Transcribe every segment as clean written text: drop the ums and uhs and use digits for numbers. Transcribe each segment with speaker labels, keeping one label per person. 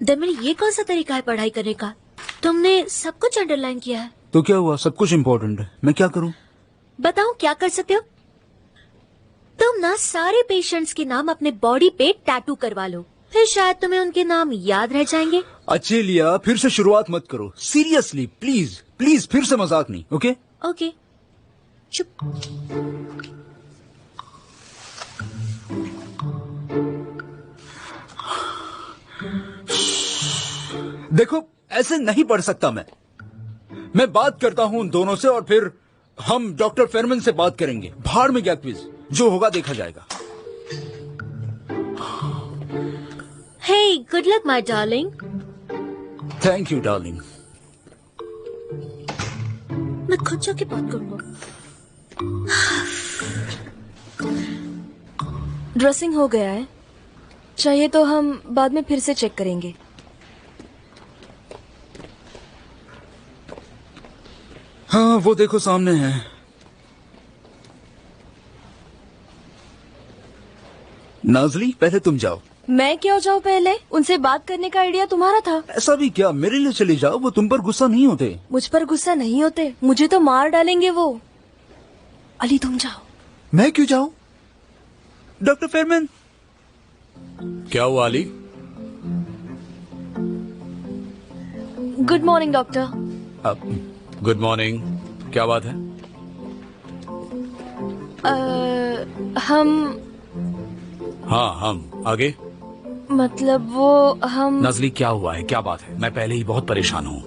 Speaker 1: दमिल, ये कौन सा तरीका है पढ़ाई करने का? तुमने सब कुछ अंडरलाइन किया है।
Speaker 2: तो क्या हुआ, सब कुछ इम्पोर्टेंट है। मैं क्या करूं?
Speaker 1: बताओ क्या कर सकते हो? तुम ना सारे पेशेंट्स के नाम अपने बॉडी पे टैटू करवा लो, फिर शायद तुम्हें उनके नाम याद रह जाएंगे।
Speaker 2: अच्छे लिया, फिर से शुरुआत मत करो। सीरियसली प्लीज प्लीज, फिर से मजाक नहीं। ओके
Speaker 1: ओके, चुप।
Speaker 2: देखो, ऐसे नहीं पढ़ सकता मैं बात करता हूं उन दोनों से और फिर हम डॉक्टर फेरमन से बात करेंगे। भाड़ में गया क्विज, जो होगा देखा जाएगा।
Speaker 1: Hey, good luck my darling.
Speaker 2: Thank you darling.
Speaker 1: मैं खुद जाके बात करूंगा।
Speaker 3: ड्रेसिंग हो गया है, चाहिए तो हम बाद में फिर से चेक करेंगे।
Speaker 2: हाँ, वो देखो सामने है। नाजली, पहले तुम जाओ।
Speaker 3: मैं क्यों जाऊँ पहले? उनसे बात करने का आइडिया तुम्हारा था।
Speaker 2: ऐसा भी क्या, मेरे लिए चली जाओ, वो तुम पर गुस्सा नहीं होते।
Speaker 3: मुझ पर गुस्सा नहीं होते, मुझे तो मार डालेंगे वो। अली तुम जाओ।
Speaker 2: मैं क्यों जाऊं? डॉक्टर फेरमैन।
Speaker 4: क्या हुआ Ali?
Speaker 3: Good morning doctor.
Speaker 4: Good morning, क्या बात है? हम आगे।
Speaker 3: मतलब वो हम
Speaker 4: नजली, क्या हुआ है, क्या बात है? मैं पहले ही बहुत परेशान हूँ।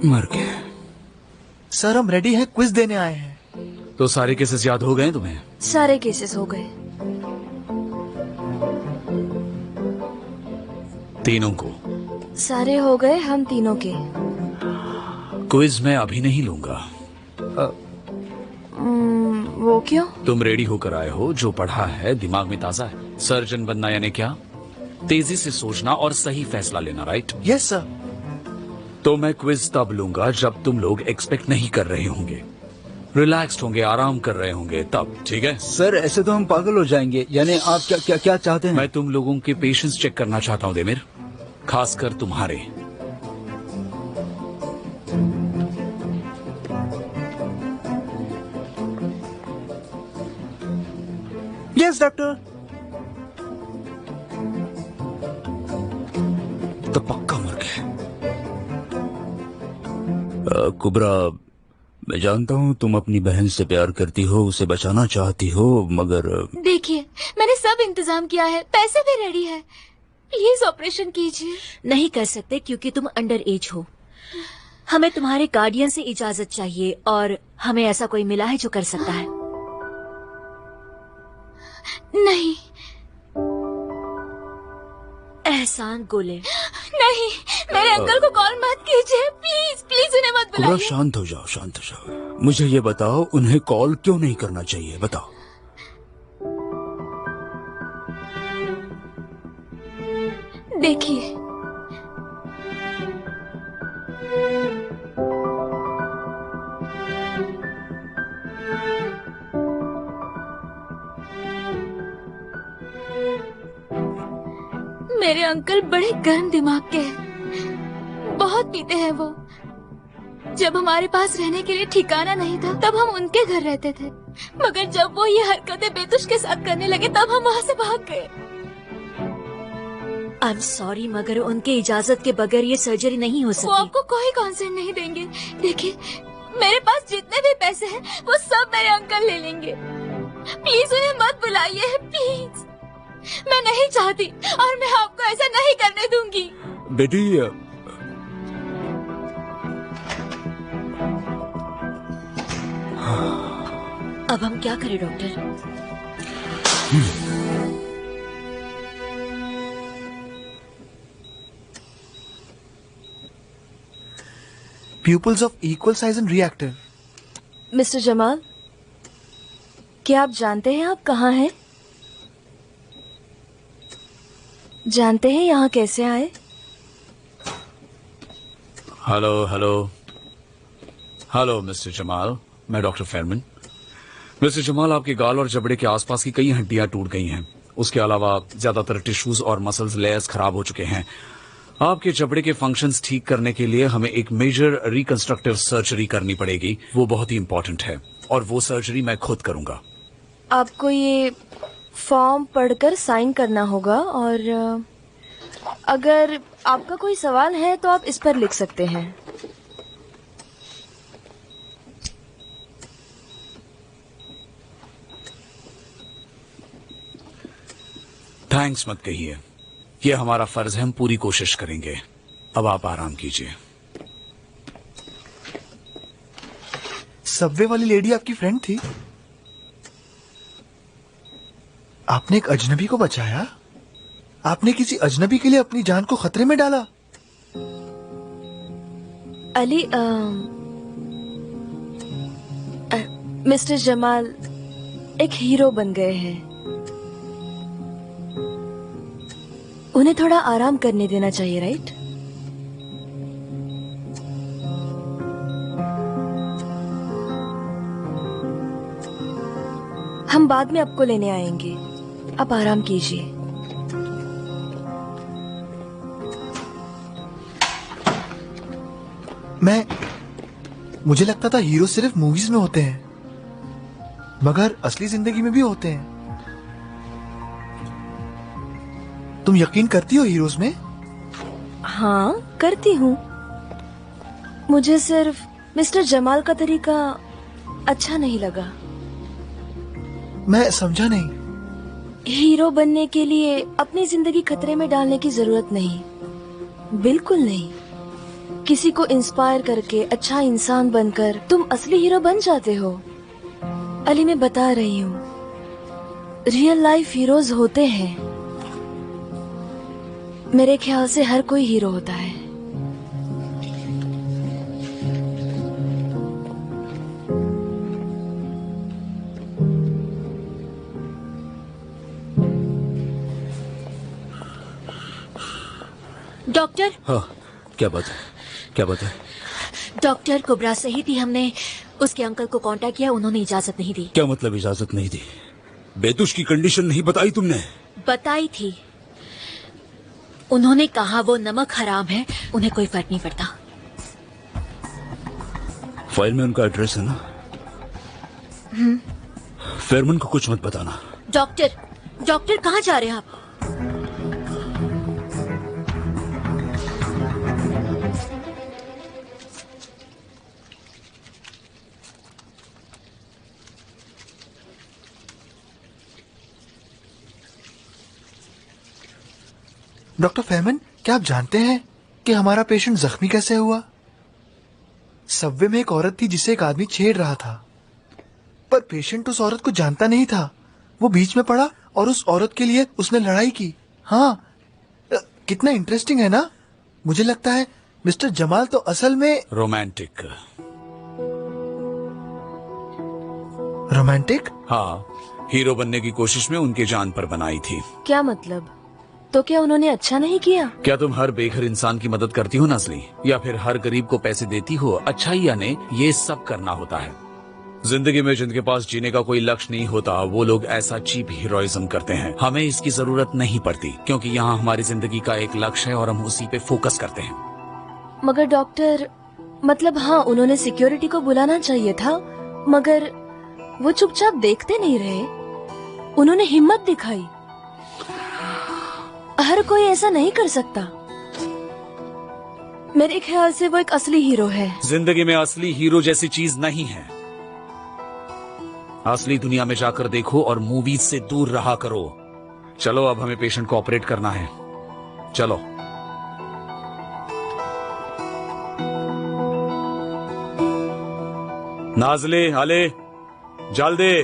Speaker 2: मर गए।
Speaker 5: सर, हम रेडी हैं, क्विज देने आए हैं।
Speaker 4: तो सारे केसेस याद हो गए तुम्हें?
Speaker 3: सारे केसेस हो गए।
Speaker 4: तीनों को?
Speaker 3: सारे हो गए, हम तीनों के।
Speaker 4: क्विज मैं अभी नहीं लूंगा।
Speaker 3: वो क्यों?
Speaker 4: तुम रेडी होकर आए हो, जो पढ़ा है दिमाग में ताजा है। सर्जन बनना यानी क्या? तेजी से सोचना और सही फैसला लेना, राइट?
Speaker 5: Yes sir.
Speaker 4: तो मैं क्विज तब लूंगा जब तुम लोग एक्सपेक्ट नहीं कर रहे होंगे, रिलैक्स्ड होंगे, आराम कर रहे होंगे, तब। ठीक है
Speaker 2: सर, ऐसे तो हम पागल हो जाएंगे। यानी आप क्या क्या क्या चाहते हैं?
Speaker 4: मैं तुम लोगों के पेशेंस चेक करना चाहता हूँ देमिर, खासकर तुम्हारे।
Speaker 5: Yes doctor.
Speaker 2: तो पक्का मर गए। कुबरा, मैं जानता हूँ तुम अपनी बहन से प्यार करती हो, उसे बचाना चाहती हो, मगर
Speaker 6: देखिए, मैंने सब इंतजाम किया है, पैसे भी रेडी है, प्लीज ऑपरेशन कीजिए।
Speaker 1: नहीं कर सकते क्योंकि तुम अंडर एज हो। हमें तुम्हारे गार्डियन से इजाजत चाहिए और हमें ऐसा कोई मिला है जो कर सकता है।
Speaker 6: नहीं।
Speaker 1: एहसान गोले।
Speaker 6: नहीं, मेरे अंकल को कॉल मत कीजिए, प्लीज प्लीज उन्हें मत
Speaker 2: कुबरा,
Speaker 6: बुलाइए।
Speaker 2: शांत हो जाओ, शांत हो जाओ। मुझे ये बताओ, उन्हें कॉल क्यों नहीं करना चाहिए, बताओ।
Speaker 6: देखिए, मेरे अंकल बड़े गर्म दिमाग के हैं, बहुत पीते हैं वो। जब हमारे पास रहने के लिए ठिकाना नहीं था तब हम उनके घर रहते थे, मगर जब वो ये हरकतें बेतुश के साथ करने लगे तब हम वहाँ से भाग गए।
Speaker 1: आई एम सॉरी, मगर उनके इजाजत के बगैर ये सर्जरी नहीं हो
Speaker 6: वो
Speaker 1: सकती।
Speaker 6: आपको कोई कॉन्सेंट नहीं देंगे। देखिए, मेरे पास जितने भी पैसे हैं वो सब मेरे अंकल ले लेंगे। प्लीज उन्हें मत बुलाइए, प्लीज। मैं नहीं चाहती और मैं आपको ऐसा नहीं करने दूंगी।
Speaker 2: बेटी,
Speaker 1: अब हम क्या करें doctor?
Speaker 5: Pupils of equal size and reactive.
Speaker 3: Mister Jamal, क्या आप जानते हैं आप कहाँ हैं? जानते हैं यहाँ कैसे आए?
Speaker 4: Hello hello hello mister Jamal, मैं डॉक्टर फेरमन। मिस्टर जमाल, आपके गाल और जबड़े के आसपास की कई हड्डियां टूट गई हैं। उसके अलावा ज्यादातर टिश्यूज और मसल्स लेयर्स खराब हो चुके हैं। आपके जबड़े के फंक्शंस ठीक करने के लिए हमें एक मेजर रिकंस्ट्रक्टिव सर्जरी करनी पड़ेगी। वो बहुत ही इंपॉर्टेंट है और वो सर्जरी मैं खुद करूंगा।
Speaker 3: आपको ये फॉर्म पढ़कर साइन करना होगा और अगर आपका कोई सवाल है तो आप इस पर लिख सकते हैं।
Speaker 4: थैंक्स मत कहिए, ये हमारा फर्ज है, हम पूरी कोशिश करेंगे। अब आप आराम कीजिए।
Speaker 5: सबवे वाली लेडी आपकी फ्रेंड थी? आपने एक अजनबी को बचाया? आपने किसी अजनबी के लिए अपनी जान को खतरे में डाला?
Speaker 3: अली, मिस्टर जमाल एक हीरो बन गए हैं। उन्हें थोड़ा आराम करने देना चाहिए, राइट? हम बाद में आपको लेने आएंगे, आप आराम कीजिए।
Speaker 5: मुझे लगता था हीरो सिर्फ मूवीज में होते हैं, मगर असली जिंदगी में भी होते हैं। तुम यकीन करती हो हीरोज में?
Speaker 3: हाँ, करती हूँ। मुझे सिर्फ मिस्टर जमाल का तरीका अच्छा नहीं लगा।
Speaker 5: मैं समझा नहीं।
Speaker 3: हीरो बनने के लिए अपनी जिंदगी खतरे में डालने की जरूरत नहीं, बिल्कुल नहीं। किसी को इंस्पायर करके अच्छा इंसान बनकर तुम असली हीरो बन जाते हो। अली, मैं बता रही हूँ, रियल लाइफ हीरोज होते हैं। मेरे ख्याल से हर कोई हीरो होता है।
Speaker 1: डॉक्टर।
Speaker 2: हाँ, क्या बात है? क्या बात है?
Speaker 1: डॉक्टर, कुबरा सही थी, हमने उसके अंकल को कांटेक्ट किया, उन्होंने इजाजत नहीं दी।
Speaker 2: क्या मतलब इजाजत नहीं दी? बेतुश की कंडीशन नहीं बताई तुमने?
Speaker 1: बताई थी। उन्होंने कहा वो नमक हराम है, उन्हें कोई फर्क नहीं पड़ता।
Speaker 2: फाइल में उनका एड्रेस है ना? फेरमन को कुछ मत बताना।
Speaker 1: डॉक्टर कहाँ जा रहे हैं आप?
Speaker 5: डॉक्टर फेरमन, क्या आप जानते हैं कि हमारा पेशेंट जख्मी कैसे हुआ? सबवे में एक औरत थी जिसे एक आदमी छेड़ रहा था, पर पेशेंट उस औरत को जानता नहीं था। वो बीच में पड़ा और उस औरत के लिए उसने लड़ाई की। हाँ, कितना इंटरेस्टिंग है ना? मुझे लगता है मिस्टर जमाल तो असल में
Speaker 4: रोमांटिक।
Speaker 5: रोमांटिक?
Speaker 4: हाँ, हीरो बनने की कोशिश में उनकी जान पर बनाई थी।
Speaker 3: क्या मतलब? तो क्या उन्होंने अच्छा नहीं किया?
Speaker 4: क्या तुम हर बेघर इंसान की मदद करती हो नजली, या फिर हर गरीब को पैसे देती हो? अच्छा या नहीं, ये सब करना होता है जिंदगी में। जिनके पास जीने का कोई लक्ष्य नहीं होता, वो लोग ऐसा चीप हीरोइज्म करते हैं। हमें इसकी जरूरत नहीं पड़ती, क्योंकि यहाँ हमारी जिंदगी का एक लक्ष्य है और हम उसी पे फोकस करते हैं।
Speaker 3: मगर डॉक्टर, मतलब हाँ, उन्होंने सिक्योरिटी को बुलाना चाहिए था, मगर वो चुपचाप देखते नहीं रहे। उन्होंने हिम्मत दिखाई। हर कोई ऐसा नहीं कर सकता। मेरे ख्याल से वो एक असली हीरो है।
Speaker 4: जिंदगी में असली हीरो जैसी चीज नहीं है। असली दुनिया में जाकर देखो और मूवीज से दूर रहा करो। चलो, अब हमें पेशेंट को ऑपरेट करना है। चलो। नाजले, आले, जल्दी।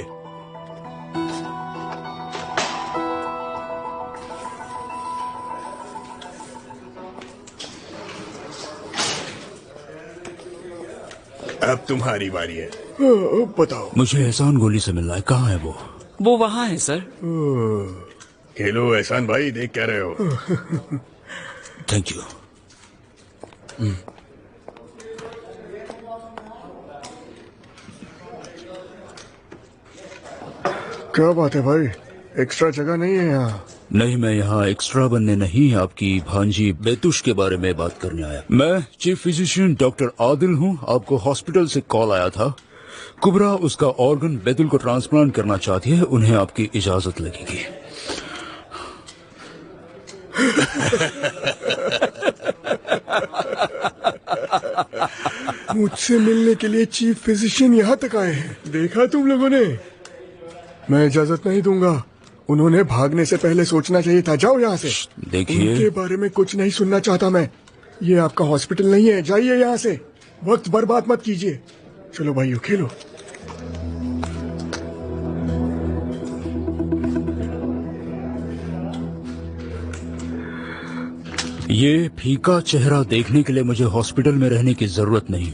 Speaker 7: अब तुम्हारी बारी है। बताओ।
Speaker 2: मुझे एहसान गोली से मिलना है, कहाँ है वो?
Speaker 4: वो वहाँ है सर।
Speaker 7: हेलो एहसान भाई, देख क्या रहे हो?
Speaker 2: Thank you.
Speaker 7: क्या बात है भाई, एक्स्ट्रा जगह नहीं है यहाँ।
Speaker 2: नहीं, मैं यहाँ एक्स्ट्रा बनने नहीं, आपकी भांजी बेतुश के बारे में बात करने आया। मैं चीफ फिजिशियन डॉक्टर आदिल हूँ। आपको हॉस्पिटल से कॉल आया था। कुबरा उसका ऑर्गन बेतुल को ट्रांसप्लांट करना चाहती है, उन्हें आपकी इजाजत लगेगी।
Speaker 7: मुझसे मिलने के लिए चीफ फिजिशियन यहाँ तक आए हैं, देखा तुम लोगों ने? मैं इजाजत नहीं दूंगा। उन्होंने भागने से पहले सोचना चाहिए था। जाओ यहाँ से।
Speaker 2: देखिए,
Speaker 7: उनके बारे में कुछ नहीं सुनना चाहता मैं। ये आपका हॉस्पिटल नहीं है, जाइए यहाँ से। वक्त बर्बाद मत कीजिए। चलो भाइयों, खेलो।
Speaker 2: ये फीका चेहरा देखने के लिए मुझे हॉस्पिटल में रहने की जरूरत नहीं।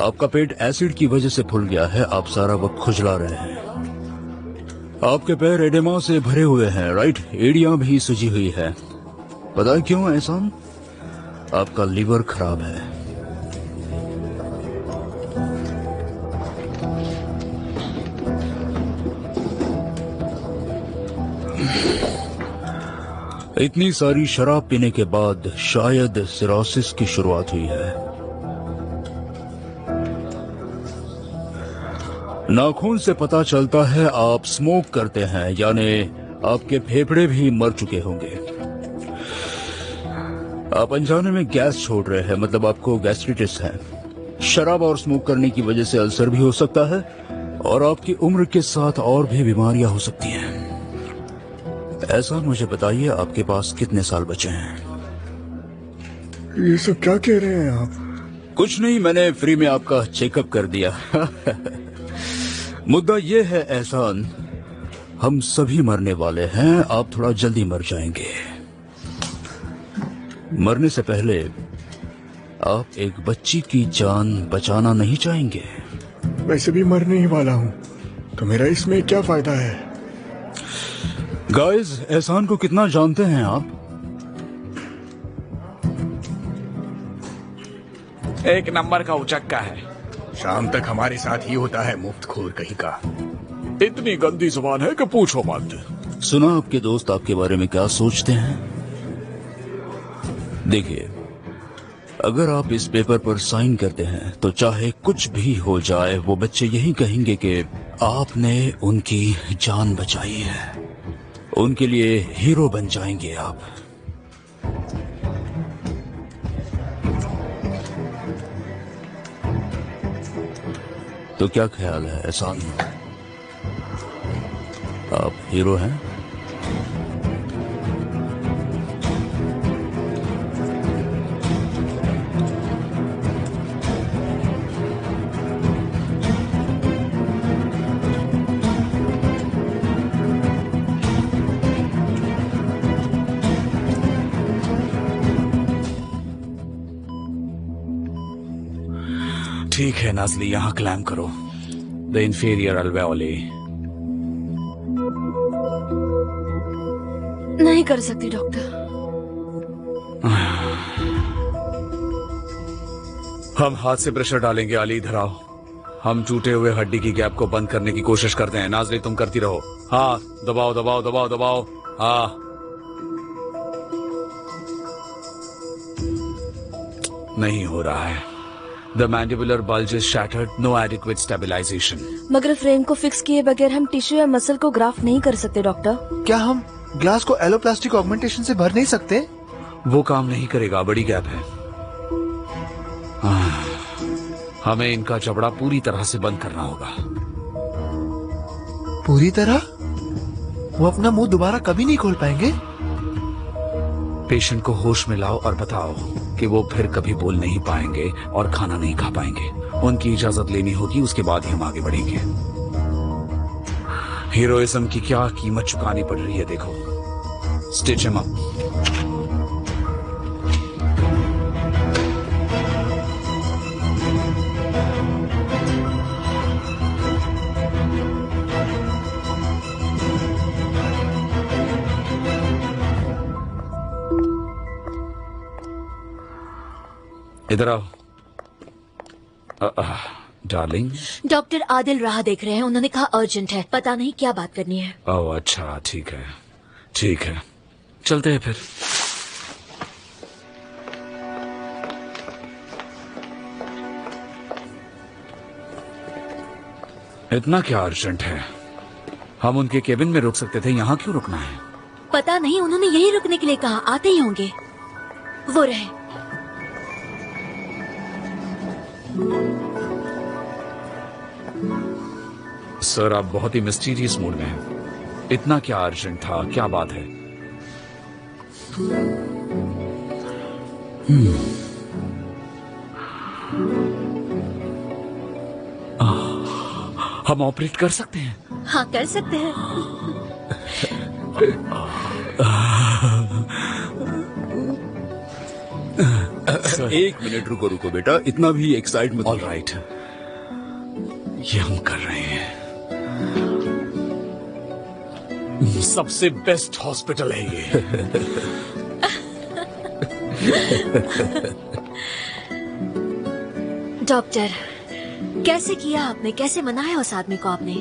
Speaker 2: आपका पेट एसिड की वजह से फूल गया है, आप सारा वक्त खुजला रहे हैं। आपके पैर एडेमा से भरे हुए हैं, राइट? एड़ियां भी सूजी हुई है। पता है क्यों एहसान? आपका लीवर खराब है। इतनी सारी शराब पीने के बाद शायद सिरोसिस की शुरुआत हुई है। नाखून से पता चलता है आप स्मोक करते हैं, यानी आपके फेफड़े भी मर चुके होंगे। आप अनजाने में गैस छोड़ रहे हैं, मतलब आपको गैस्ट्रिटिस है। शराब और स्मोक करने की वजह से अल्सर भी हो सकता है और आपकी उम्र के साथ और भी बीमारियां हो सकती हैं। ऐसा मुझे बताइए, आपके पास कितने साल बचे हैं?
Speaker 7: ये सब क्या कह रहे हैं आप?
Speaker 2: कुछ नहीं, मैंने फ्री में आपका चेकअप कर दिया। मुद्दा ये है एहसान, हम सभी मरने वाले हैं। आप थोड़ा जल्दी मर जाएंगे। मरने से पहले आप एक बच्ची की जान बचाना नहीं चाहेंगे?
Speaker 7: वैसे भी मरने ही वाला हूँ, तो मेरा इसमें क्या फायदा है?
Speaker 2: गाइस, एहसान को कितना जानते हैं आप?
Speaker 4: एक नंबर का उचक्का है।
Speaker 7: शाम तक हमारे साथ ही होता है, मुफ्तखोर कहीं का।
Speaker 4: इतनी गंदी जुबान है कि पूछो मत।
Speaker 2: सुना आपके दोस्त आपके बारे में क्या सोचते हैं? देखिए, अगर आप इस पेपर पर साइन करते हैं तो चाहे कुछ भी हो जाए, वो बच्चे यही कहेंगे कि आपने उनकी जान बचाई है। उनके लिए हीरो बन जाएंगे आप। तो क्या ख्याल है एहसान, आप हीरो हैं?
Speaker 4: ठीक है नाजली, यहाँ क्लैम करो। The inferior alveoli.
Speaker 3: नहीं कर सकती डॉक्टर।
Speaker 4: हम हाथ से प्रेशर डालेंगे। अली, इधर आओ। हम टूटे हुए हड्डी की गैप को बंद करने की कोशिश करते हैं। नाजली, तुम करती रहो। हाँ, दबाओ दबाओ दबाओ दबाओ। हाँ, नहीं हो रहा है। The mandibular bulge is shattered, no adequate stabilization.
Speaker 3: मगर फ्रेम को फिक्स किए बगैर हम टिश्यू या मसल को ग्राफ्ट नहीं कर सकते डॉक्टर।
Speaker 5: क्या हम ग्लास को एलोप्लास्टिक ऑगमेंटेशन से भर नहीं सकते?
Speaker 4: वो काम नहीं करेगा, बड़ी गैप है। हमें इनका जबड़ा पूरी तरह से बंद करना होगा।
Speaker 5: पूरी तरह? वो अपना मुंह दोबारा कभी नहीं खोल पाएंगे?
Speaker 4: पेशेंट को होश में लाओ और बताओ कि वो फिर कभी बोल नहीं पाएंगे और खाना नहीं खा पाएंगे। उनकी इजाजत लेनी होगी, उसके बाद ही हम आगे बढ़ेंगे। हीरोइज्म की क्या कीमत चुकानी पड़ रही है देखो। Stitch him up. इधर आओ। डार्लिंग।
Speaker 1: डॉक्टर आदिल राह देख रहे हैं, उन्होंने कहा अर्जेंट है, पता नहीं क्या बात करनी है।
Speaker 4: ओह अच्छा, ठीक है ठीक है, चलते हैं फिर। इतना क्या अर्जेंट है? हम उनके केबिन में रुक सकते थे, यहाँ क्यों रुकना है?
Speaker 1: पता नहीं, उन्होंने यही रुकने के लिए कहा, आते ही होंगे। वो रहे।
Speaker 4: सर आप बहुत ही मिस्टीरियस मूड में हैं। इतना क्या अर्जेंट था, क्या बात है? हम ऑपरेट कर सकते हैं?
Speaker 1: हाँ कर सकते हैं।
Speaker 2: एक मिनट रुको रुको बेटा, इतना भी एक्साइट मत।
Speaker 4: ऑल राइट, ये हम कर रहे हैं। सबसे बेस्ट हॉस्पिटल है ये।
Speaker 1: डॉक्टर, कैसे किया आपने, कैसे मनाया उस आदमी को आपने?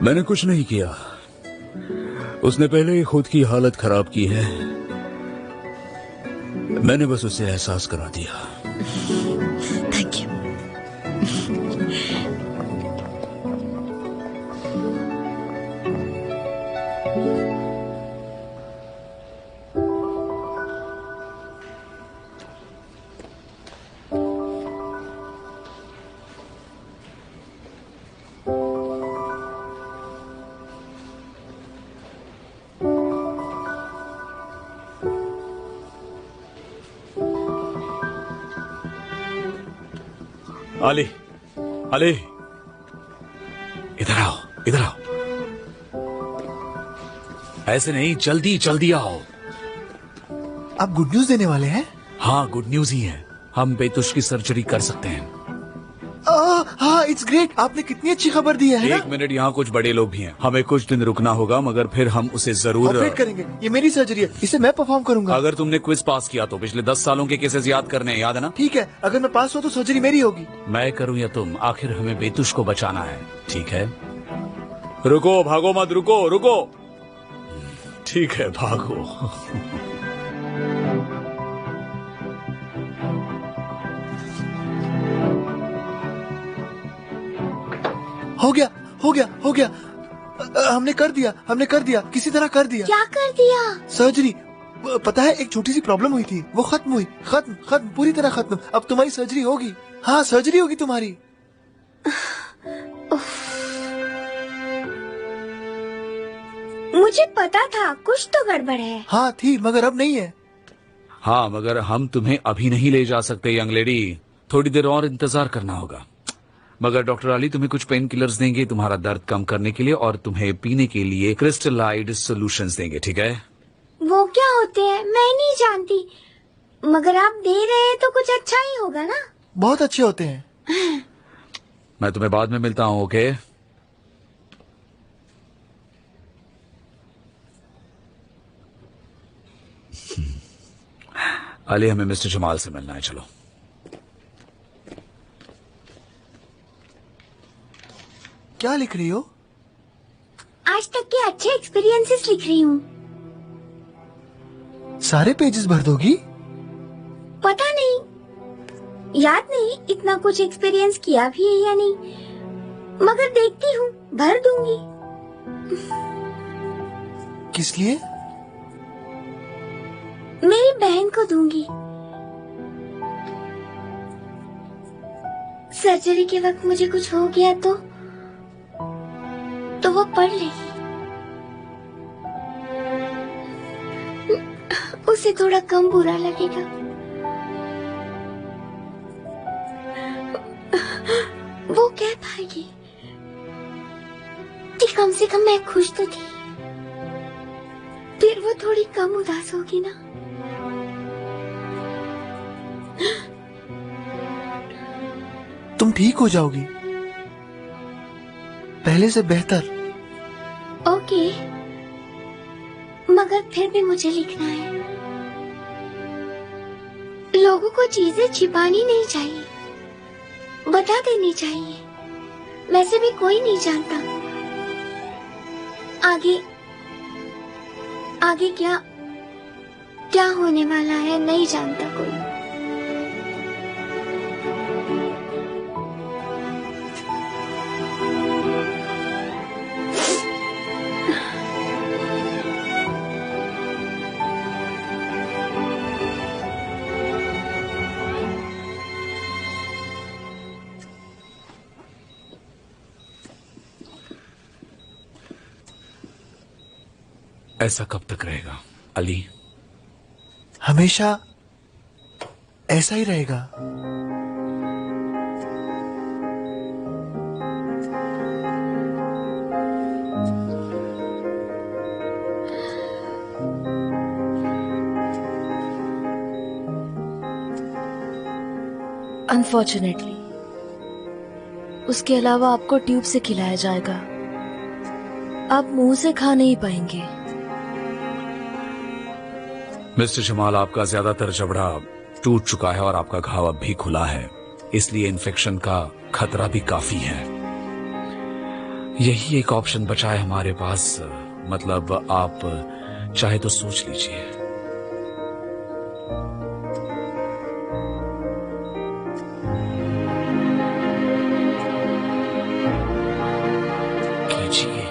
Speaker 2: मैंने कुछ नहीं किया, उसने पहले ही खुद की हालत खराब की है, मैंने बस उसे एहसास करा दिया।
Speaker 1: Thank you.
Speaker 4: अली, अली, इधर आओ, इधर आओ। ऐसे नहीं, जल्दी जल्दी आओ।
Speaker 5: आप गुड न्यूज देने वाले हैं?
Speaker 4: हाँ गुड न्यूज ही है, हम बेतुश की सर्जरी कर सकते हैं।
Speaker 5: हाँ इट्स ग्रेट, आपने कितनी अच्छी खबर दी है ना?
Speaker 4: एक मिनट, यहाँ कुछ बड़े लोग भी हैं, हमें कुछ दिन रुकना होगा, मगर फिर हम उसे जरूर
Speaker 5: ऑपरेट करेंगे। ये मेरी सर्जरी है, इसे मैं परफॉर्म करूंगा।
Speaker 4: अगर तुमने क्विज पास किया तो पिछले 10 सालों के केसेस याद करने हैं, याद है ना?
Speaker 5: ठीक है, अगर मैं पास हो तो सर्जरी मेरी होगी।
Speaker 4: मैं करूं या तुम, आखिर हमें बेतुश को बचाना है, ठीक है? रुको, भागो मत, रुको रुको। ठीक है, भागो।
Speaker 5: हो गया हो गया हो गया, हमने कर दिया, हमने कर दिया, किसी तरह कर दिया।
Speaker 1: क्या कर दिया?
Speaker 5: सर्जरी। पता है, एक छोटी सी प्रॉब्लम हुई थी, वो खत्म हुई, खत्म खत्म, पूरी तरह खत्म। अब तुम्हारी सर्जरी होगी। हाँ सर्जरी होगी तुम्हारी।
Speaker 8: मुझे पता था कुछ तो गड़बड़ है।
Speaker 5: हाँ थी, मगर अब नहीं है।
Speaker 4: हाँ मगर हम तुम्हें अभी नहीं ले जा सकते यंग लेडी, थोड़ी देर और इंतजार करना होगा। मगर डॉक्टर अली तुम्हें कुछ पेन किलर्स देंगे तुम्हारा दर्द कम करने के लिए, और तुम्हें पीने के लिए क्रिस्टलाइड सॉल्यूशंस देंगे, ठीक है?
Speaker 8: वो क्या होते हैं मैं नहीं जानती, मगर आप दे रहे हैं तो कुछ अच्छा ही होगा ना?
Speaker 5: बहुत अच्छे होते हैं।
Speaker 4: मैं तुम्हें बाद में मिलता हूँ, ओके? अली हमें मिस्टर जमाल से मिलना है, चलो।
Speaker 5: क्या लिख रही हो?
Speaker 8: आज तक के अच्छे एक्सपीरियंसेस लिख रही हूँ।
Speaker 5: सारे पेजेस भर दोगी?
Speaker 8: पता नहीं, याद नहीं इतना कुछ एक्सपीरियंस किया भी है या नहीं, मगर देखती हूँ, भर दूंगी।
Speaker 5: किस लिए?
Speaker 8: मेरी बहन को दूंगी। सर्जरी के वक्त मुझे कुछ हो गया तो वो पढ़ लेगी, उसे थोड़ा कम बुरा लगेगा। वो कह पाएगी कि कम से कम मैं खुश तो थी, फिर वो थोड़ी कम उदास होगी ना।
Speaker 5: तुम ठीक हो जाओगी, पहले से बेहतर।
Speaker 8: ओके, मगर फिर भी मुझे लिखना है। लोगों को चीजें छिपानी नहीं चाहिए, बता देनी चाहिए। वैसे भी कोई नहीं जानता आगे आगे क्या क्या होने वाला है, नहीं जानता कोई।
Speaker 4: ऐसा कब तक रहेगा अली?
Speaker 5: हमेशा ऐसा ही रहेगा।
Speaker 3: अनफॉर्चुनेटली उसके अलावा आपको ट्यूब से खिलाया जाएगा, आप मुंह से खा नहीं पाएंगे।
Speaker 4: मिस्टर जमाल, आपका ज्यादातर जबड़ा टूट चुका है और आपका घाव अब भी खुला है, इसलिए इन्फेक्शन का खतरा भी काफी है। यही एक ऑप्शन बचा है हमारे पास, मतलब आप चाहे तो सोच लीजिए। कीजिए।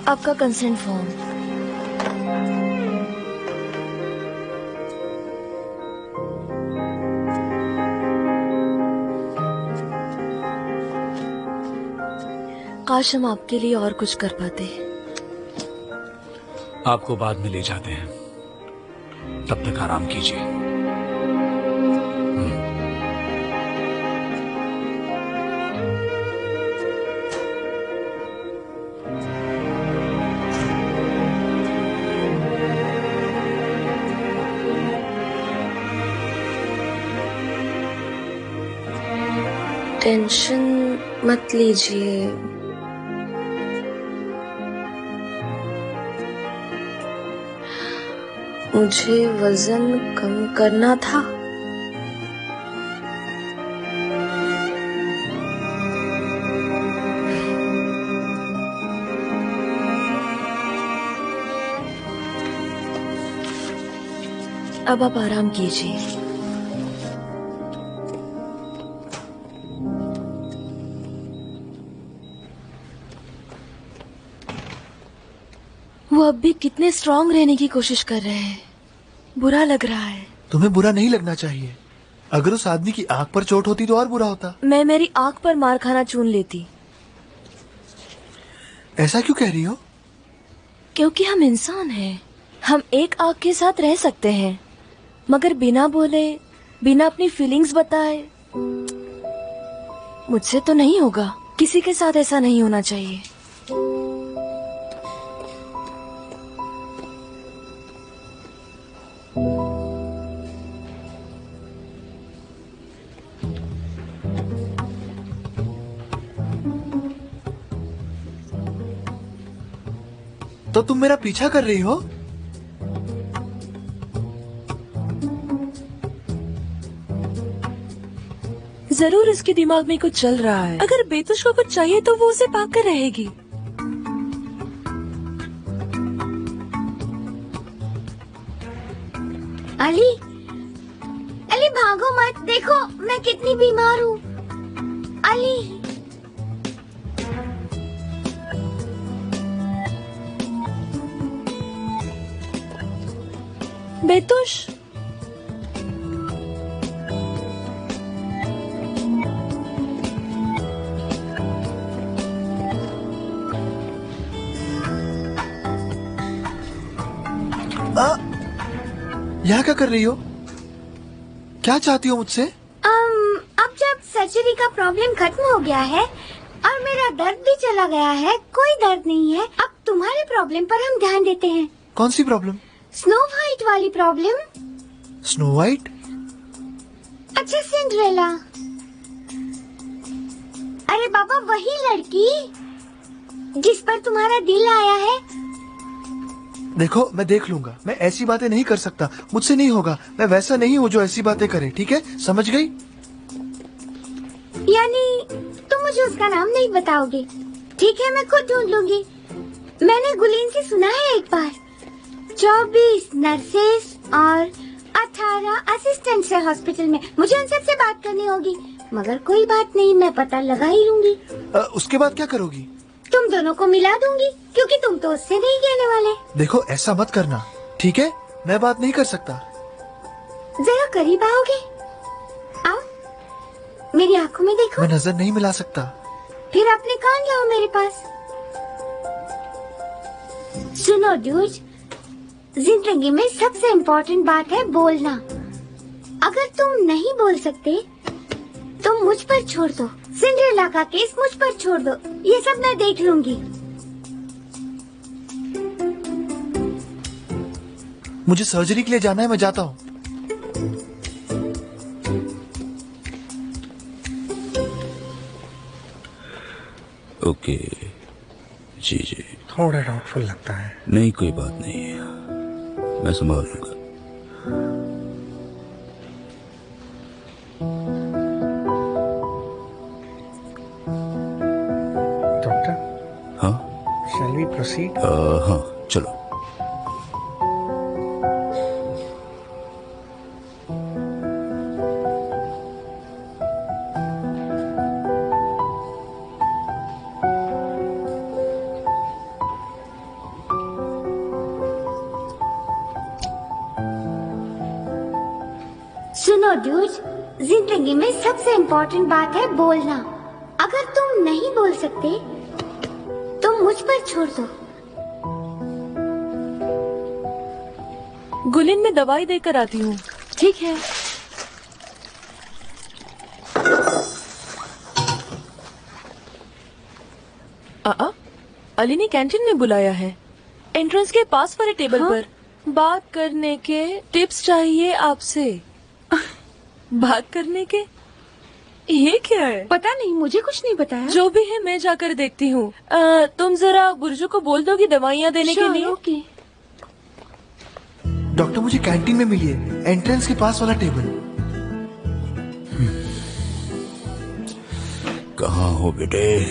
Speaker 3: आपका कंसेंट फॉर्म। काश हम आपके लिए और कुछ कर पाते।
Speaker 4: आपको बाद में ले जाते हैं, तब तक आराम कीजिए।
Speaker 3: टेंशन मत लीजिए, मुझे वजन कम करना था। अब आप आराम कीजिए। वो अब भी कितने स्ट्रांग रहने की कोशिश कर रहे हैं, बुरा लग रहा है।
Speaker 5: तुम्हें बुरा नहीं लगना चाहिए। अगर उस आदमी की आंख पर चोट होती तो और बुरा होता।
Speaker 3: मैं मेरी आंख पर मार खाना चुन लेती।
Speaker 5: ऐसा क्यों कह रही हो?
Speaker 3: क्योंकि हम इंसान हैं। हम एक आंख के साथ रह सकते हैं, मगर बिना बोले, बिना अपनी फीलिंग्स बताए मुझसे तो नहीं होगा। किसी के साथ ऐसा नहीं होना चाहिए।
Speaker 5: तो तुम मेरा पीछा कर रही हो?
Speaker 3: जरूर इसके दिमाग में कुछ चल रहा है। अगर बेतुश को कुछ चाहिए तो वो उसे पाकर रहेगी।
Speaker 8: अली, अली भागो मत, देखो मैं कितनी बीमार हूँ। अली,
Speaker 3: बेतुश,
Speaker 5: यहाँ क्या कर रही हो? क्या चाहती हो मुझसे?
Speaker 8: अब जब सर्जरी का प्रॉब्लम खत्म हो गया है और मेरा दर्द भी चला गया है, कोई दर्द नहीं है, अब तुम्हारे प्रॉब्लम पर हम ध्यान देते हैं।
Speaker 5: कौन सी प्रॉब्लम?
Speaker 8: स्नो वाइट वाली प्रॉब्लम।
Speaker 5: Snow white?
Speaker 8: अच्छा, सिंड्रेला। अरे बाबा, वही लड़की जिस पर तुम्हारा दिल आया है।
Speaker 5: देखो मैं देख लूंगा, मैं ऐसी बातें नहीं कर सकता, मुझसे नहीं होगा, मैं वैसा नहीं हूँ जो ऐसी बातें करे, ठीक है? समझ गई?
Speaker 8: यानी तुम मुझे उसका नाम नहीं बताओगे? ठीक है, मैं खुद ढूंढ लूंगी। मैंने गुलीन से सुना है एक बार 24 नर्सेस और 18 असिस्टेंट्स है हॉस्पिटल में। मुझे उन सबसे बात करनी होगी, मगर कोई बात नहीं, मैं पता लगा ही लूंगी।
Speaker 5: उसके बाद क्या करोगी?
Speaker 8: तुम दोनों को मिला दूंगी, क्योंकि तुम तो उससे नहीं कहने वाले।
Speaker 5: देखो ऐसा मत करना, ठीक है? मैं बात नहीं कर सकता।
Speaker 8: जरा करीब आओगे? आओ, मेरी आंखों में देखो।
Speaker 5: मैं नजर नहीं मिला सकता।
Speaker 8: फिर अपने कान लाओ मेरे पास। सुनो ड्यूज, जिंदगी में सबसे इम्पोर्टेंट बात है बोलना। अगर तुम नहीं बोल सकते तो मुझ पर छोड़ दो। सिंड्रेला का केस मुझ पर छोड़ दो, ये सब मैं देख लूंगी।
Speaker 5: मुझे सर्जरी के लिए जाना है, मैं जाता हूँ।
Speaker 2: ओके जी जी।
Speaker 7: थोड़ा डाउटफुल लगता है।
Speaker 2: नहीं कोई बात नहीं, मैं संभाल लूंगा।
Speaker 7: डॉक्टर,
Speaker 2: हाँ
Speaker 7: shall we proceed?
Speaker 2: हाँ चलो।
Speaker 8: सुनो ड्यूज, जिंदगी में सबसे इम्पोर्टेंट बात है बोलना। अगर तुम नहीं बोल सकते तो मुझ पर छोड़ दो।
Speaker 3: गुलिन में दवाई देकर आती हूँ। ठीक है। अली ने कैंटीन में बुलाया है, एंट्रेंस के पास वाले टेबल पर। बात करने के टिप्स चाहिए आपसे। बात करने के? ये क्या है?
Speaker 6: पता नहीं, मुझे कुछ नहीं बताया।
Speaker 3: जो भी है मैं जाकर देखती हूँ। तुम जरा गुरजू को बोल दोगी दवाइयाँ देने के लिए?
Speaker 6: ओके।
Speaker 5: डॉक्टर मुझे कैंटीन में मिली है, एंट्रेंस के पास वाला टेबल।
Speaker 2: कहाँ हो बेटे?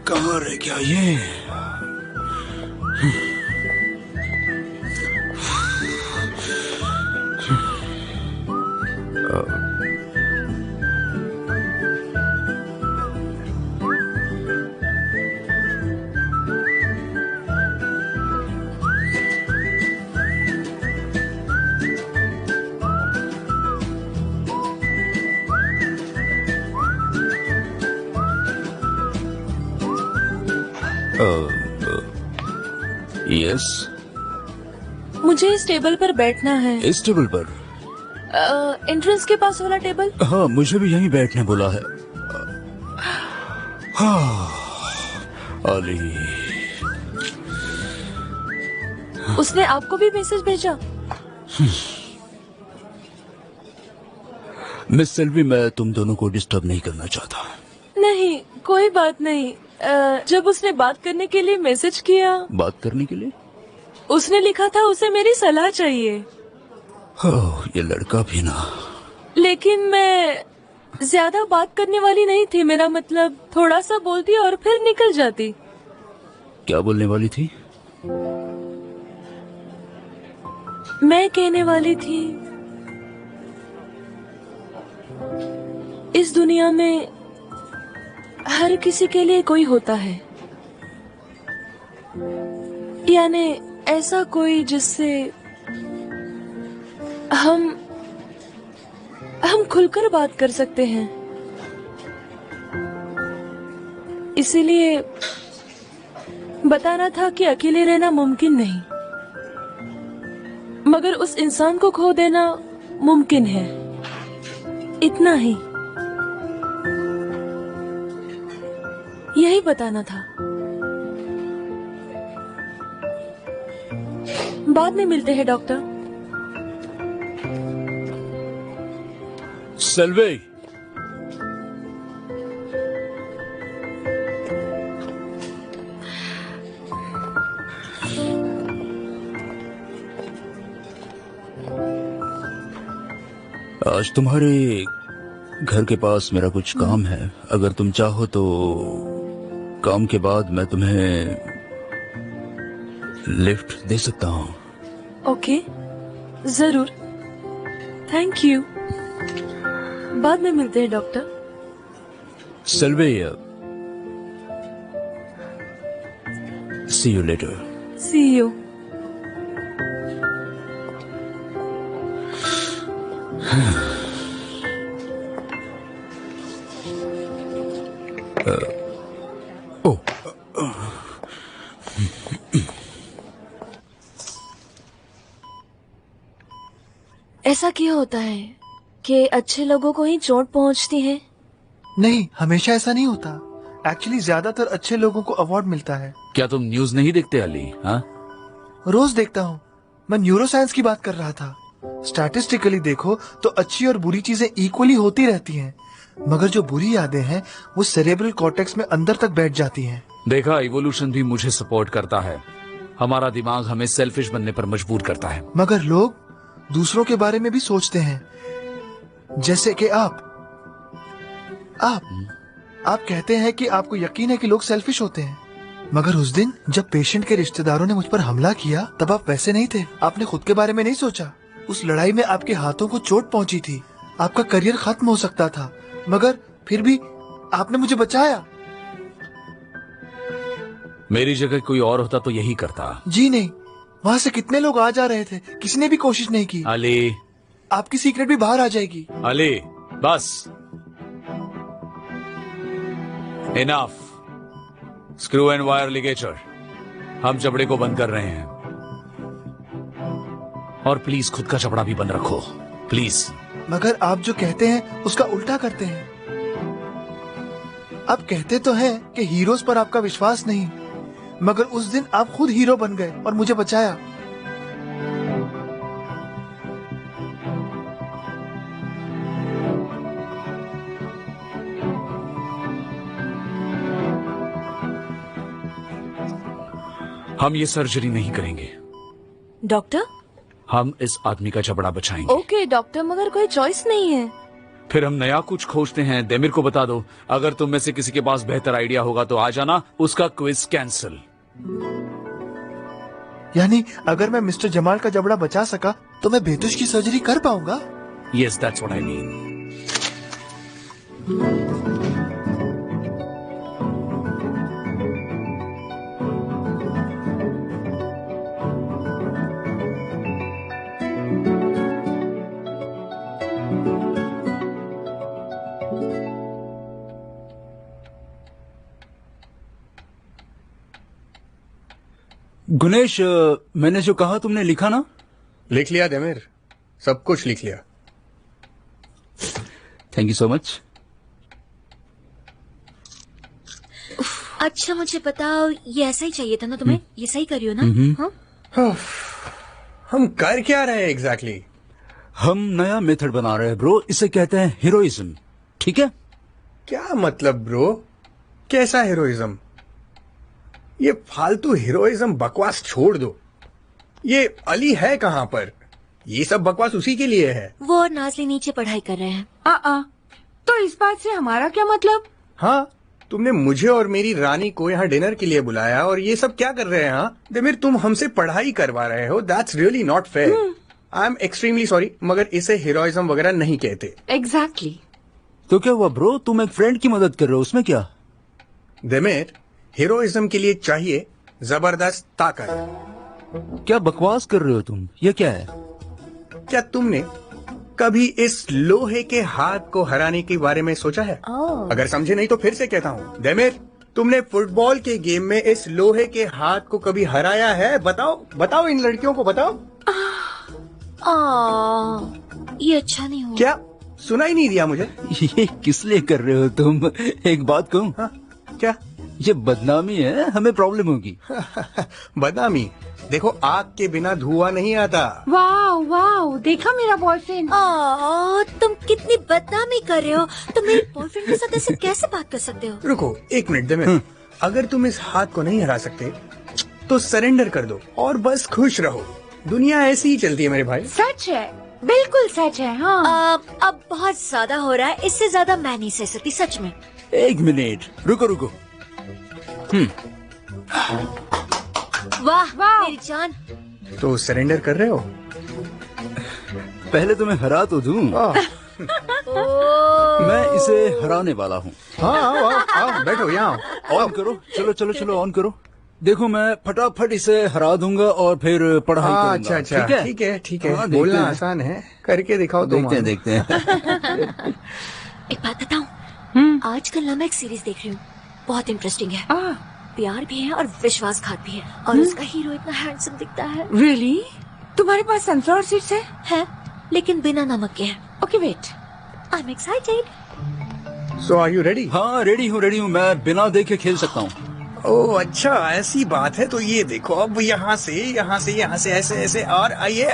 Speaker 2: कहाँ रह गया ये? यस,
Speaker 3: मुझे इस टेबल पर बैठना है।
Speaker 2: इस टेबल पर?
Speaker 3: एंट्रेंस के पास वाला टेबल।
Speaker 2: हाँ मुझे भी यहीं बैठने बोला है। हाँ अली,
Speaker 3: उसने आपको भी मैसेज भेजा?
Speaker 2: मिस सेल्वी, मैं तुम दोनों को डिस्टर्ब नहीं करना चाहता।
Speaker 3: नहीं कोई बात नहीं। जब उसने बात करने के लिए मैसेज किया।
Speaker 2: बात करने के लिए?
Speaker 3: उसने लिखा था उसे मेरी सलाह चाहिए।
Speaker 2: ये लड़का भी ना।
Speaker 3: लेकिन मैं ज्यादा बात करने वाली नहीं थी। मेरा मतलब थोड़ा सा बोलती और फिर निकल जाती।
Speaker 2: क्या बोलने वाली थी?
Speaker 3: मैं कहने वाली थी, इस दुनिया में हर किसी के लिए कोई होता है, यानी ऐसा कोई जिससे हम खुलकर बात कर सकते हैं। इसीलिए बताना था कि अकेले रहना मुमकिन नहीं, मगर उस इंसान को खो देना मुमकिन है। इतना ही, यही बताना था। बाद में मिलते हैं डॉक्टर।
Speaker 2: सेल्वे, आज तुम्हारे घर के पास मेरा कुछ काम है। अगर तुम चाहो तो काम के बाद मैं तुम्हें लिफ्ट दे सकता हूँ।
Speaker 3: ओके, जरूर। Thank you. बाद में मिलते हैं डॉक्टर।
Speaker 2: सेल्वे, see you later.
Speaker 3: See you. ऐसा क्यों होता है कि अच्छे लोगों को ही चोट पहुंचती है?
Speaker 5: नहीं, हमेशा ऐसा नहीं होता। एक्चुअली ज्यादातर अच्छे लोगों को अवार्ड मिलता है।
Speaker 4: क्या तुम न्यूज नहीं देखते अली? हाँ,
Speaker 5: रोज देखता हूँ। मैं न्यूरोसाइंस की बात कर रहा था। स्टैटिस्टिकली देखो तो अच्छी और बुरी चीजें इक्वली होती रहती हैं, मगर जो बुरी यादें हैं वो सेरेब्रल कॉर्टेक्स में अंदर तक बैठ जाती हैं।
Speaker 4: देखा, इवोल्यूशन भी मुझे सपोर्ट करता है। हमारा दिमाग हमें सेल्फिश बनने पर मजबूर करता है।
Speaker 5: मगर लोग दूसरों के बारे में भी सोचते हैं, जैसे कि आप कहते हैं कि आपको यकीन है कि लोग सेल्फिश होते हैं, मगर उस दिन जब पेशेंट के रिश्तेदारों ने मुझ पर हमला किया तब आप वैसे नहीं थे। आपने खुद के बारे में नहीं सोचा। उस लड़ाई में आपके हाथों को चोट पहुंची थी, आपका करियर खत्म हो सकता था, मगर फिर भी आपने मुझे बचाया।
Speaker 4: मेरी जगह कोई और होता तो यही करता।
Speaker 5: जी नहीं, वहाँ से कितने लोग आ जा रहे थे, किसी ने भी कोशिश नहीं की।
Speaker 4: अली,
Speaker 5: आपकी सीक्रेट भी बाहर आ जाएगी।
Speaker 4: अली, बस enough. Screw and wire ligature, हम जबड़े को बंद कर रहे हैं। और प्लीज खुद का जबड़ा भी बंद रखो, प्लीज।
Speaker 5: मगर आप जो कहते हैं उसका उल्टा करते हैं। आप कहते तो हैं कि हीरोज पर आपका विश्वास नहीं, मगर उस दिन आप खुद हीरो बन गए और मुझे बचाया।
Speaker 4: हम ये सर्जरी नहीं करेंगे।
Speaker 3: डॉक्टर?
Speaker 4: हम इस आदमी का जबड़ा बचाएंगे।
Speaker 3: ओके डॉक्टर, मगर कोई चॉइस नहीं है।
Speaker 4: फिर हम नया कुछ खोजते हैं। देमिर को बता दो, अगर तुम में से किसी के पास बेहतर आइडिया होगा तो आ जाना। उसका क्विज कैंसिल।
Speaker 5: यानी अगर मैं मिस्टर जमाल का जबड़ा बचा सका तो मैं बेतुश की सर्जरी कर पाऊंगा?
Speaker 4: Yes, that's what I mean.
Speaker 2: Gunesh, मैंने जो कहा तुमने लिखा ना?
Speaker 7: लिख लिया देमिर, सब कुछ लिख लिया।
Speaker 2: Thank you so much.
Speaker 1: अच्छा मुझे बताओ, ये ऐसा ही चाहिए था ना तुम्हें? ये सही करियो ना? हाँ?
Speaker 7: हम कर क्या रहे हैं एग्जैक्टली?
Speaker 2: हम नया मेथड बना रहे हैं ब्रो, इसे कहते हैं हीरोइज्म। ठीक है?
Speaker 7: क्या मतलब ब्रो? कैसा हीरोइज्म? ये फालतू हीरोइज्म बकवास छोड़ दो। ये अली है कहाँ पर? ये सब बकवास उसी के लिए है।
Speaker 1: वो और नाज़ली नीचे पढ़ाई कर रहे हैं।
Speaker 9: तो इस बात से हमारा क्या मतलब?
Speaker 7: हाँ, तुमने मुझे और मेरी रानी को यहाँ डिनर के लिए बुलाया और ये सब क्या कर रहे हैं? हाँ देमिर, तुम हमसे पढ़ाई करवा रहे हो। That's really not fair. I am extremely sorry, मगर इसे हीरोइज्म वगैरह नहीं कहते।
Speaker 9: एग्जैक्टली।
Speaker 2: तो क्या हुआ ब्रो, तुम एक फ्रेंड की मदद कर रहे हो, उसमें क्या?
Speaker 7: देमिर, हीरोइज्म के लिए चाहिए जबरदस्त ताकत।
Speaker 2: क्या बकवास कर रहे हो तुम? ये क्या है?
Speaker 7: क्या तुमने कभी इस लोहे के हाथ को हराने के बारे में सोचा है? अगर समझे नहीं तो फिर से कहता हूँ। देमिर, तुमने फुटबॉल के गेम में इस लोहे के हाथ को कभी हराया है? बताओ बताओ, इन लड़कियों को बताओ।
Speaker 1: ये अच्छा नहीं हुआ।
Speaker 7: क्या सुनाई नहीं दिया मुझे?
Speaker 2: ये किस लिए कर रहे हो तुम? एक बात कहूँ?
Speaker 7: हाँ, क्या?
Speaker 2: ये बदनामी है, हमें प्रॉब्लम होगी।
Speaker 7: बदनामी? देखो, आग के बिना धुआं नहीं आता।
Speaker 9: वाओ वाओ, देखा मेरा बॉयफ्रेंड।
Speaker 1: तुम कितनी बदनामी कर रहे हो। तुम मेरे बॉयफ्रेंड के साथ ऐसे कैसे बात कर सकते हो?
Speaker 7: रुको एक मिनट देमिर, अगर तुम इस हाथ को नहीं हरा सकते तो सरेंडर कर दो और बस खुश रहो। दुनिया ऐसी ही चलती है मेरे भाई।
Speaker 9: सच है, बिल्कुल सच है। हाँ
Speaker 1: अब बहुत ज्यादा हो रहा है, इससे ज्यादा मैं नहीं सह सकती सच में।
Speaker 2: एक मिनट, रुको रुको।
Speaker 1: वाह मेरी जान।
Speaker 7: तो सरेंडर कर रहे हो?
Speaker 2: पहले तुम्हें हरा तो दूं। मैं इसे हराने वाला हूँ।
Speaker 7: हाँ आओ आओ आओ, बैठो यहाँ।
Speaker 2: ऑन करो, चलो चलो चलो ऑन करो। देखो मैं फटाफट इसे हरा दूंगा और फिर पढ़ाई
Speaker 7: हाँ,
Speaker 2: करूंगा।
Speaker 7: अच्छा अच्छा, ठीक है ठीक है।
Speaker 2: हाँ, देखते
Speaker 7: बोलना
Speaker 2: हैं।
Speaker 7: आसान है, करके दिखाओ।
Speaker 2: देखते हैं।
Speaker 1: एक बात बताऊं, आजकल ना मैं एक सीरीज देख रही हूँ, बहुत इंटरेस्टिंग है। प्यार भी है और विश्वासघात भी है, और उसका हीरो इतना हैंडसम दिखता है।
Speaker 9: रियली? तुम्हारे पास सनफ्लावर सीड्स है?
Speaker 1: लेकिन बिना नमक के है।
Speaker 9: Okay wait.
Speaker 1: I am excited.
Speaker 7: So are you ready?
Speaker 2: हाँ रेडी हूँ। मैं बिना देखे खेल सकता हूँ।
Speaker 7: ओह अच्छा, ऐसी बात है। तो ये देखो, अब यहाँ से ऐसे और आइए।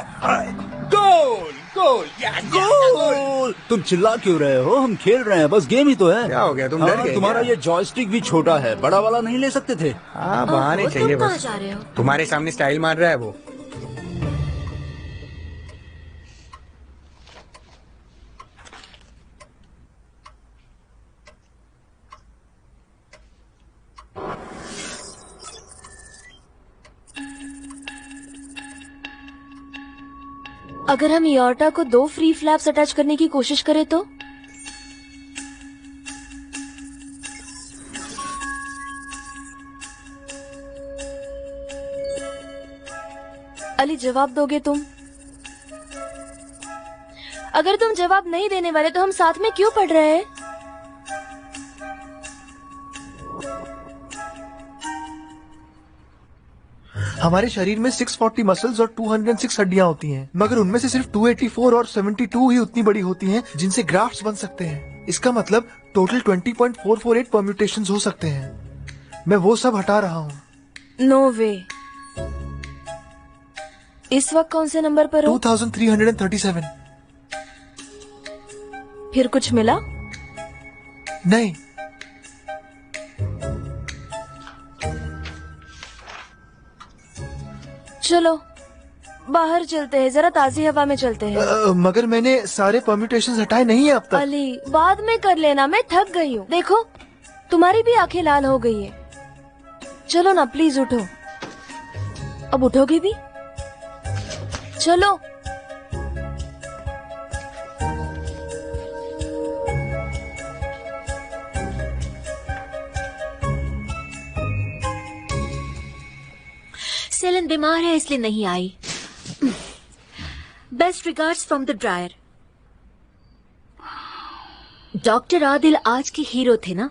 Speaker 7: गोल गोल
Speaker 2: गोल। तुम चिल्ला क्यों रहे हो? हम खेल रहे हैं, बस गेम ही तो है।
Speaker 7: क्या हो गया, तुम डर गए?
Speaker 2: तुम्हारा ये जॉयस्टिक भी छोटा है, बड़ा वाला नहीं ले सकते थे?
Speaker 7: हाँ बहाने चाहिए
Speaker 1: तुम कहाँ
Speaker 7: बस।
Speaker 1: जा रहे हो?
Speaker 7: तुम्हारे सामने स्टाइल मार रहा है वो।
Speaker 3: अगर हम एओर्टा को 2 फ्री फ्लैप्स अटैच करने की कोशिश करें तो? अली जवाब दोगे तुम? अगर तुम जवाब नहीं देने वाले तो हम साथ में क्यों पढ़ रहे हैं?
Speaker 5: हमारे शरीर में 640 मसल्स और 206 हड्डियां होती हैं, मगर उनमें से सिर्फ 284 और 72 ही उतनी बड़ी होती हैं जिनसे ग्राफ्ट्स बन सकते हैं। इसका मतलब टोटल 20.448 परम्यूटेशंस हो सकते हैं। मैं वो सब हटा रहा हूँ।
Speaker 3: नो वे। इस वक्त कौन से नंबर पर हो?
Speaker 5: 2337।
Speaker 3: फिर कुछ मिला?
Speaker 5: नहीं।
Speaker 3: चलो बाहर चलते हैं, जरा ताजी हवा में चलते हैं।
Speaker 5: मगर मैंने सारे परम्यूटेशंस हटाए नहीं है अब तक।
Speaker 3: अली बाद में कर लेना, मैं थक गई हूँ। देखो तुम्हारी भी आंखें लाल हो गई है। चलो ना प्लीज उठो। अब उठोगे भी? चलो।
Speaker 1: सेलन बीमार है इसलिए नहीं आई। Best regards from the dryer. Doctor Adil आज के हीरो थे ना?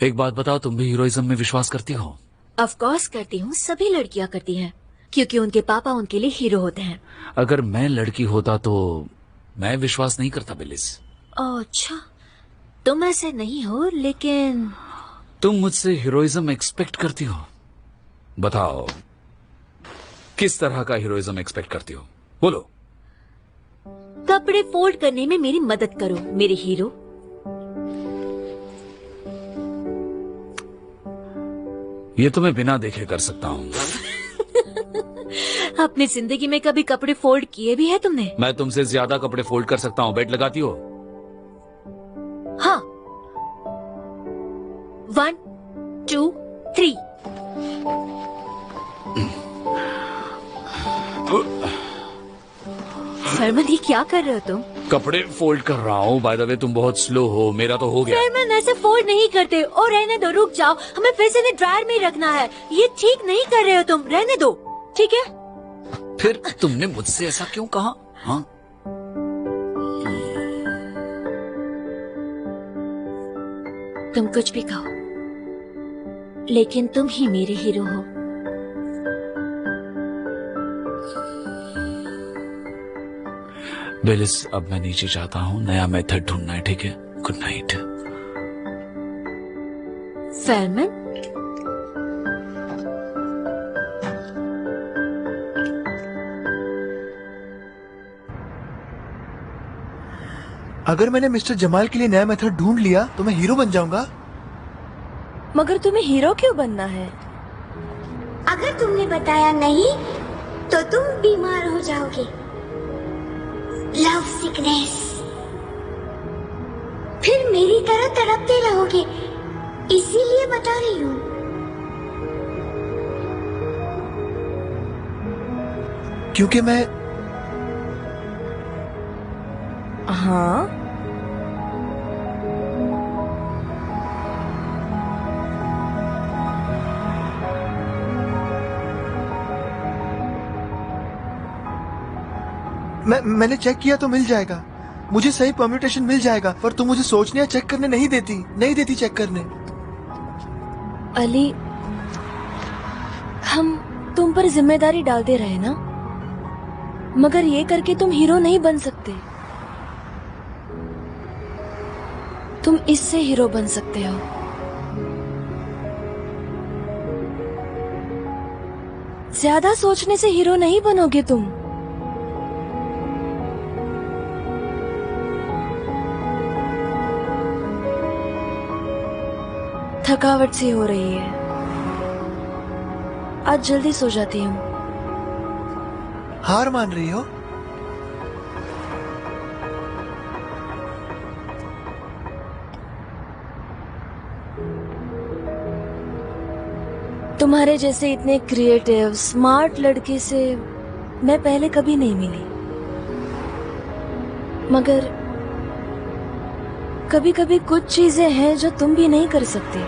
Speaker 4: एक बात बताओ, तुम भी हीरोइज्म में विश्वास करती हो?
Speaker 1: ऑफ कोर्स करती हूँ, सभी लड़कियां करती हैं, क्योंकि उनके पापा उनके लिए हीरो होते हैं।
Speaker 4: अगर मैं लड़की होता तो मैं विश्वास नहीं करता बिलिस।
Speaker 1: अच्छा, तुम ऐसे नहीं हो, लेकिन
Speaker 4: तुम मुझसे हीरोइज्म एक्सपेक्ट करती हो? बताओ किस तरह का हीरोइज्म एक्सपेक्ट करती हो, बोलो।
Speaker 1: कपड़े फोल्ड करने में मेरी मदद करो मेरे हीरो।
Speaker 4: ये तो मैं बिना देखे कर सकता हूँ।
Speaker 1: अपनी जिंदगी में कभी कपड़े फोल्ड किए भी है तुमने?
Speaker 4: मैं तुमसे ज्यादा कपड़े फोल्ड कर सकता हूँ। बेट लगाती हो?
Speaker 1: हाँ। 1 2 3। फरमान, ये क्या कर रहे हो तुम?
Speaker 4: कपड़े फोल्ड कर रहा हूँ। बाय द वे तुम बहुत स्लो हो, मेरा तो हो गया।
Speaker 1: फरमान, ऐसे फोल्ड नहीं करते। और रहने दो, रुक जाओ, हमें फिर से इन्हें ड्रायर में ही रखना है। ये ठीक नहीं कर रहे हो तुम, रहने दो, ठीक है?
Speaker 4: फिर तुमने मुझसे ऐसा क्यों कहा? हाँ,
Speaker 1: तुम कुछ भी कहो, लेकिन तुम ही मेरे हीरो हो।
Speaker 4: बिलिस, अब मैं नीचे जाता हूँ, नया मेथड ढूंढना है, ठीक है? Good night.
Speaker 1: फरमान,
Speaker 5: अगर मैंने मिस्टर जमाल के लिए नया मेथड ढूंढ लिया तो मैं हीरो बन जाऊंगा।
Speaker 3: मगर तुम्हें हीरो क्यों बनना है?
Speaker 8: अगर तुमने बताया नहीं तो तुम बीमार हो जाओगे। Love sickness. फिर मेरी तरह तड़पते रहोगे, इसीलिए बता रही हूँ।
Speaker 5: क्योंकि मैं
Speaker 3: हाँ,
Speaker 5: मैंने चेक किया तो मिल जाएगा, मुझे सही परम्यूटेशन मिल जाएगा, पर तुम मुझे सोचने या चेक करने नहीं देती चेक करने।
Speaker 3: अली, हम तुम पर जिम्मेदारी डालते रहे ना, मगर ये करके तुम हीरो नहीं बन सकते। तुम इससे हीरो बन सकते हो। ज्यादा सोचने से हीरो नहीं बनोगे तुम। थकावट सी हो रही है, आज जल्दी सो जाती हूँ।
Speaker 5: हार मान रही हो?
Speaker 3: तुम्हारे जैसे इतने क्रिएटिव स्मार्ट लड़के से मैं पहले कभी नहीं मिली, मगर कभी कभी कुछ चीजें हैं जो तुम भी नहीं कर सकते।